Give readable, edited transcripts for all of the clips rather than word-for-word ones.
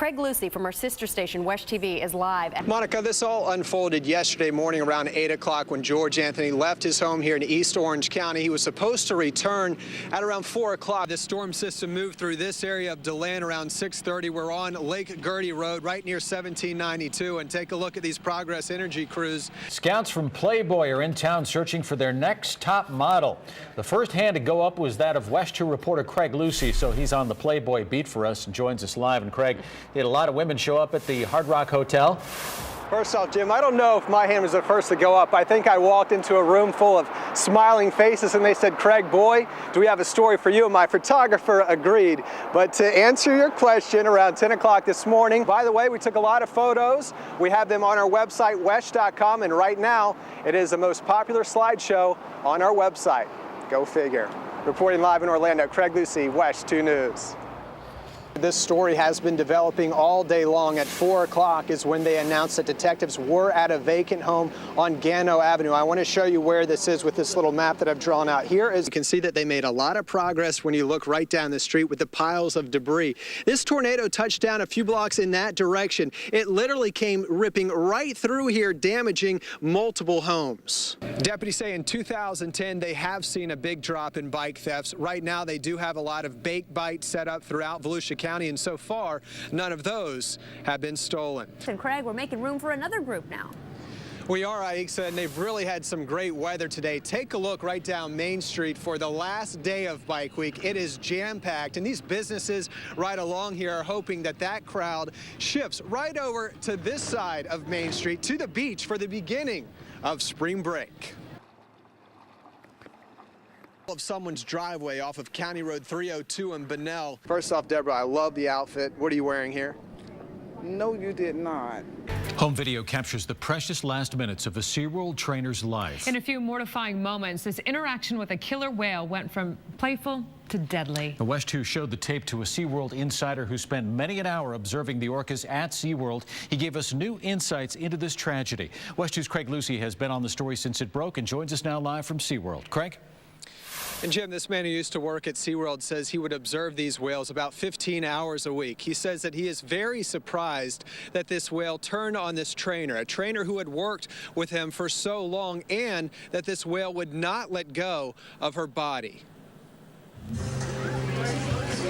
Craig Lucie from our sister station, Wesh TV, is live. Monica, this all unfolded yesterday morning around 8 o'clock when George Anthony left his home here in East Orange County. He was supposed to return at around 4 o'clock. The storm system moved through this area of DeLand around 6:30. We're on Lake Gertie Road right near 1792, and take a look at these Progress Energy crews. Scouts from Playboy are in town searching for their next top model. The first hand to go up was that of Wesh 2 reporter Craig Lucie, so he's on the Playboy beat for us and joins us live. And Craig, he had a lot of women show up at the Hard Rock Hotel. First off, Jim, I don't know if my hand was the first to go up. I think I walked into a room full of smiling faces and they said, "Craig, boy, do we have a story for you?" And my photographer agreed. But to answer your question, around 10 o'clock this morning, by the way, we took a lot of photos. We have them on our website, wesh.com, and right now it is the most popular slideshow on our website. Go figure. Reporting live in Orlando, Craig Lucie, Wesh 2 News. This story has been developing all day long. At 4 o'clock is when they announced that detectives were at a vacant home on Gano Avenue. I want to show you where this is with this little map that I've drawn out here. As you can see that they made a lot of progress when you look right down the street with the piles of debris. This tornado touched down a few blocks in that direction. It literally came ripping right through here, damaging multiple homes. Deputies say in 2010 they have seen a big drop in bike thefts. Right now they do have a lot of bake bites set up throughout Volusia County, and so far none of those have been stolen. And Craig, we're making room for another group now. We are, Aixa, and they've really had some great weather today. Take a look right down Main Street for the last day of Bike Week. It is jam-packed, and these businesses right along here are hoping that that crowd shifts right over to this side of Main Street to the beach for the beginning of spring break. Of someone's driveway off of County Road 302 in Bunnell. First off, Deborah, I love the outfit. What are you wearing here? No, you did not. Home video captures the precious last minutes of a SeaWorld trainer's life. In a few mortifying moments, this interaction with a killer whale went from playful to deadly. The Wesh 2 showed the tape to a SeaWorld insider who spent many an hour observing the orcas at SeaWorld. He gave us new insights into this tragedy. Wesh 2's Craig Lucie has been on the story since it broke and joins us now live from SeaWorld. Craig? And Jim, this man who used to work at SeaWorld says he would observe these whales about 15 hours a week. He says that he is very surprised that this whale turned on this trainer, a trainer who had worked with him for so long, and that this whale would not let go of her body.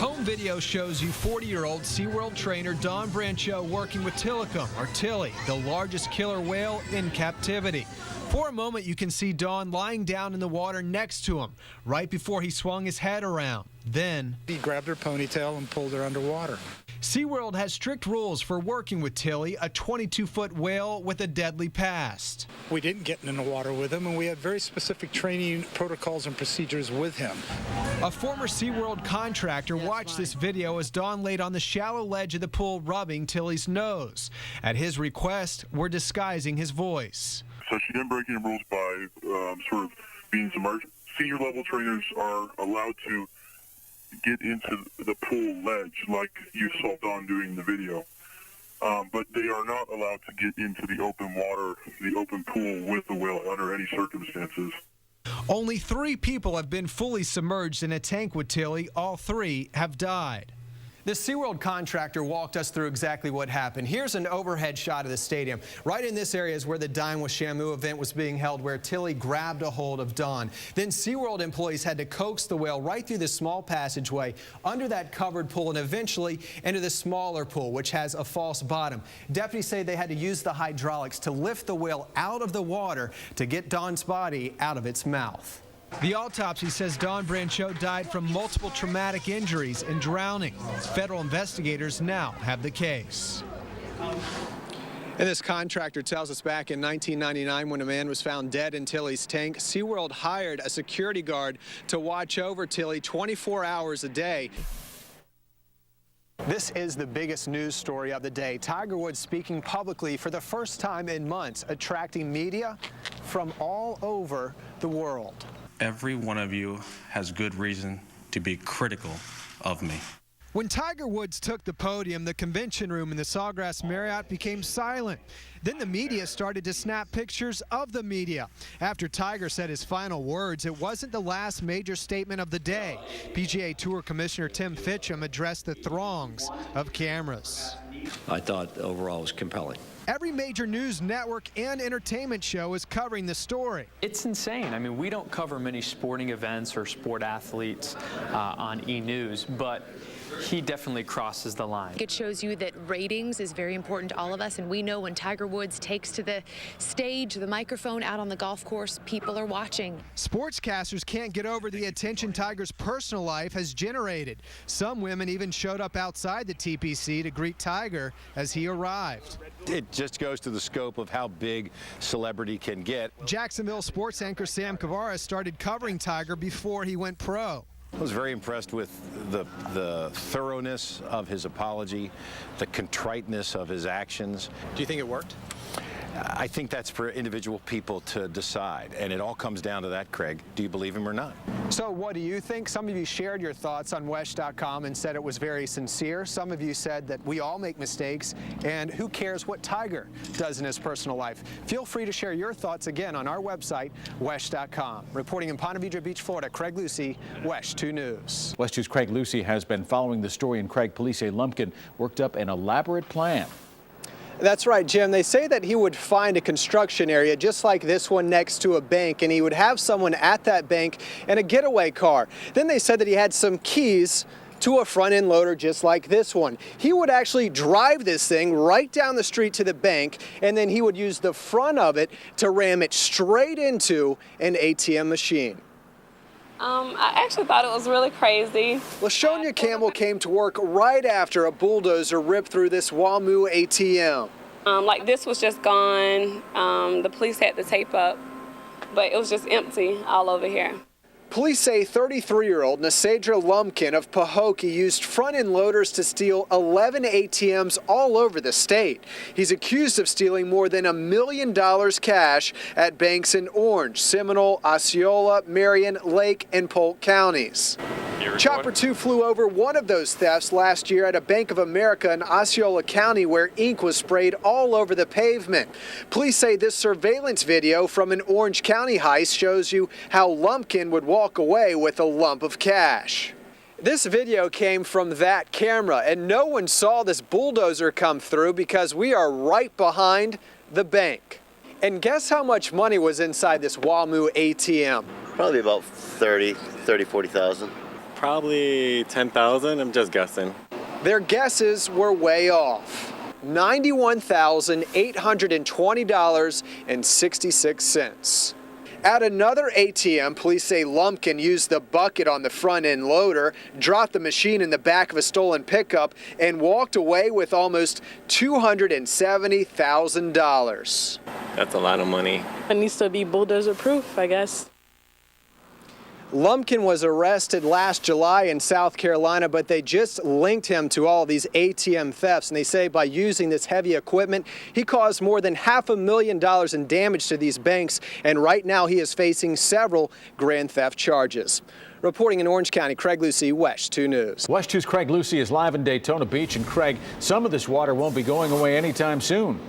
Home video shows you 40-year-old SeaWorld trainer Don Brancho working with Tilikum, or Tilly, the largest killer whale in captivity. For a moment, you can see Don lying down in the water next to him, right before he swung his head around. Then He grabbed her ponytail and pulled her underwater. SeaWorld has strict rules for working with Tilly, a 22-foot whale with a deadly past. We didn't get in the water with him, and we had very specific training protocols and procedures with him. A former SeaWorld contractor watched this video as Don laid on the shallow ledge of the pool rubbing Tilly's nose. At his request, we're disguising his voice. So she didn't break any rules by sort of being submerged. Senior level trainers are allowed to get into the pool ledge like you saw Don doing in the video. But they are not allowed to get into the open water, the open pool with the whale under any circumstances. Only 3 people have been fully submerged in a tank with Tilly. All 3 have died. The SeaWorld contractor walked us through exactly what happened. Here's an overhead shot of the stadium. Right in this area is where the Dine with Shamu event was being held, where Tilly grabbed a hold of Don. Then SeaWorld employees had to coax the whale right through this small passageway, under that covered pool, and eventually into the smaller pool, which has a false bottom. Deputies say they had to use the hydraulics to lift the whale out of the water to get Don's body out of its mouth. The autopsy says Don Brancho died from multiple traumatic injuries and drowning. Federal investigators now have the case. And this contractor tells us back in 1999, when a man was found dead in Tilly's tank, SeaWorld hired a security guard to watch over Tilly 24 hours a day. This is the biggest news story of the day. Tiger Woods speaking publicly for the first time in months, attracting media from all over the world. Every one of you has good reason to be critical of me. When Tiger Woods took the podium, the convention room in the Sawgrass Marriott became silent. Then the media started to snap pictures of the media. After Tiger said his final words, it wasn't the last major statement of the day. PGA Tour Commissioner Tim Fitchum addressed the throngs of cameras. I thought overall it was compelling. Every major news network and entertainment show is covering the story. It's insane. I mean, we don't cover many sporting events or sport athletes on E! News, but he definitely crosses the line. It shows you that ratings is very important to all of us, and we know when Tiger Woods takes to the stage, the microphone out on the golf course, people are watching. Sportscasters can't get over the attention Tiger's personal life has generated. Some women even showed up outside the TPC to greet Tiger as he arrived. It just goes to the scope of how big celebrity can get. Jacksonville sports anchor Sam Kavares started covering Tiger before he went pro. I was very impressed with the thoroughness of his apology, the contriteness of his actions. Do you think it worked? I think that's for individual people to decide, and it all comes down to that, Craig. Do you believe him or not? So what do you think? Some of you shared your thoughts on WESH.com and said it was very sincere. Some of you said that we all make mistakes, and who cares what Tiger does in his personal life? Feel free to share your thoughts again on our website, WESH.com. Reporting in Ponte Vedra Beach, Florida, Craig Lucie, WESH 2 News. WESH 2's Craig Lucie has been following the story, and Craig, police say Lumpkin worked up an elaborate plan. That's right, Jim. They say that he would find a construction area just like this one next to a bank, and he would have someone at that bank in a getaway car. Then they said that he had some keys to a front-end loader just like this one. He would actually drive this thing right down the street to the bank, and then he would use the front of it to ram it straight into an ATM machine. I actually thought it was really crazy. LaShonia Campbell came to work right after a bulldozer ripped through this WAMU ATM. Like this was just gone. The police had the tape up, but it was just empty all over here. Police say 33-year-old Nasadra Lumpkin of Pahokee used front-end loaders to steal 11 ATMs all over the state. He's accused of stealing more than $1 million cash at banks in Orange, Seminole, Osceola, Marion, Lake, and Polk counties. Chopper 2 flew over one of those thefts last year at a Bank of America in Osceola County where ink was sprayed all over the pavement. Police say this surveillance video from an Orange County heist shows you how Lumpkin would walk away with a lump of cash. This video came from that camera, and no one saw this bulldozer come through because we are right behind the bank. And guess how much money was inside this WAMU ATM? Probably about 40,000. Probably 10,000, I'm just guessing. Their guesses were way off. $91,820.66. At another ATM, police say Lumpkin used the bucket on the front-end loader, dropped the machine in the back of a stolen pickup, and walked away with almost $270,000. That's a lot of money. It needs to be bulldozer proof, I guess. Lumpkin was arrested last July in South Carolina, but they just linked him to all these ATM thefts. And they say by using this heavy equipment, he caused more than $500,000 in damage to these banks. And right now he is facing several grand theft charges. Reporting in Orange County, Craig Lucie, WESH 2 News. WESH 2's Craig Lucie is live in Daytona Beach. And Craig, some of this water won't be going away anytime soon.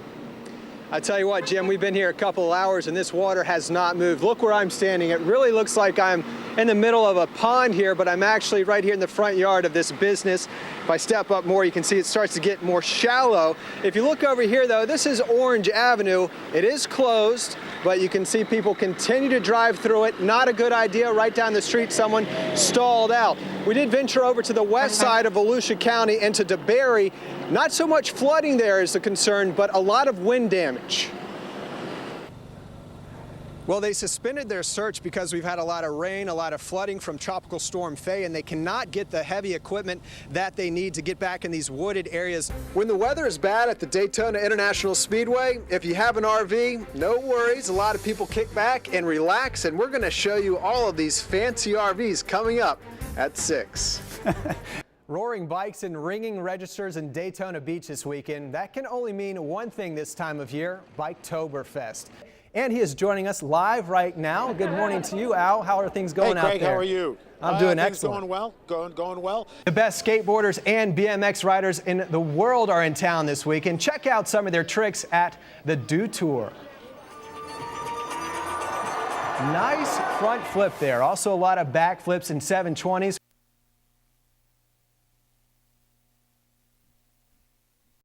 I tell you what, Jim, we've been here a couple of hours and this water has not moved. Look where I'm standing. It really looks like I'm in the middle of a pond here, but I'm actually right here in the front yard of this business. If I step up more, you can see it starts to get more shallow. If you look over here, though, this is Orange Avenue. It is closed, but you can see people continue to drive through it. Not a good idea. Right down the street, someone stalled out. We did venture over to the west side of Volusia County into DeBerry. Not so much flooding there is the concern, but a lot of wind damage. Well, they suspended their search because we've had a lot of rain, a lot of flooding from Tropical Storm Faye, and they cannot get the heavy equipment that they need to get back in these wooded areas. When the weather is bad at the Daytona International Speedway, if you have an RV, no worries. A lot of people kick back and relax, and we're going to show you all of these fancy RVs coming up at 6. Roaring bikes and ringing registers in Daytona Beach this weekend. That can only mean one thing this time of year, Biketoberfest. And he is joining us live right now. Good morning to you, Al. How are things going out there? Hey, Craig, how are you? I'm doing excellent. Going well, going well. The best skateboarders and BMX riders in the world are in town this weekend. Check out some of their tricks at the Do Tour. Nice front flip there. Also a lot of back flips and 720s.